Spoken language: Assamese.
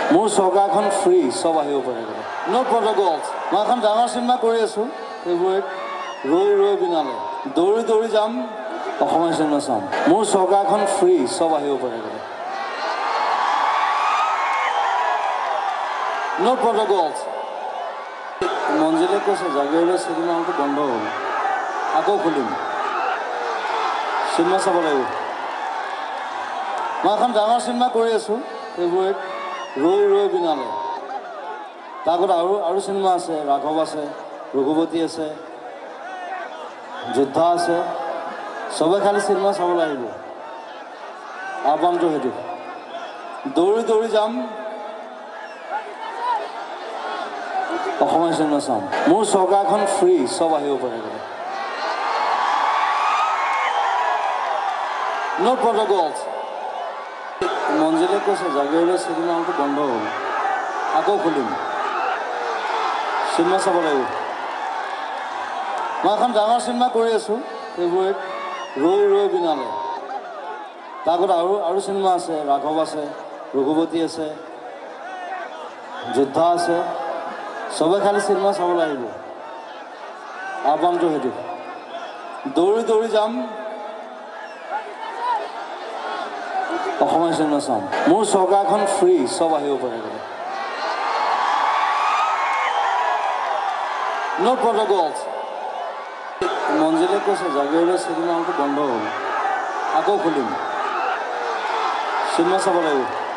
মোৰ চৰকাৰখন ফ্ৰী সব আহিব পাৰে নো প্ৰটকলছ মই এখন ডাঙৰ চিনেমা কৰি আছোঁ ফেব্ৰুৱাৰীত ৰৈ ৰৈ বিনালে দৌৰি দৌৰি যাম অসমীয়া চিনেমা চাম মোৰ চৰকাৰখন ফ্ৰী সব আহিব পাৰে নো প্ৰটকলছ মঞ্জিলে কৈছে জাগিৰোডৰ চিনেমা হলটো বন্ধ হ'ল আকৌ খুলিম চিনেমা চাব লাগিব মই এখন ডাঙৰ চিনেমা কৰি আছোঁ ফেব্ৰুৱাৰীত ৰৈ ৰৈ বিনালে তাৰ আগত আৰু চিনেমা আছে ৰাঘৱ আছে ৰঘুপতি আছে যোদ্ধা আছে সবে খালি চিনেমা চাবলৈ আহিব আহ্বানটো সেইটো দৌৰি দৌৰি যাম অসমীয়া চিনেমা চাম মোৰ চৰকাৰখন ফ্ৰী সব আহিব পাৰে নো প্ৰটকলছ মঞ্জিলে কৈছে জাগিৰোডৰ চিনেমা হলটো বন্ধ হ'ল আকৌ খুলিম চিনেমা চাব লাগিব মই এখন ডাঙৰ চিনেমা কৰি আছোঁ ফেব্ৰুৱাৰীত ৰৈ ৰৈ বিনালে তাৰ আগত আৰু চিনেমা আছে ৰাঘৱ আছে ৰঘুপতি আছে যোদ্ধা আছে সবে খালি চিনেমা চাবলৈ আহিব আহ্বানটো সেইটো দৌৰি দৌৰি যাম অসমীয়া চিনেমা চাম মোৰ চৰকাৰখন ফ্ৰী সব আহিব পাৰে নো প্ৰটকলছ মঞ্জিলে কৈছে জাগিৰোডৰ চিনেমা হলটো বন্ধ হ'ল আকৌ খুলিম চিনেমা চাব লাগিব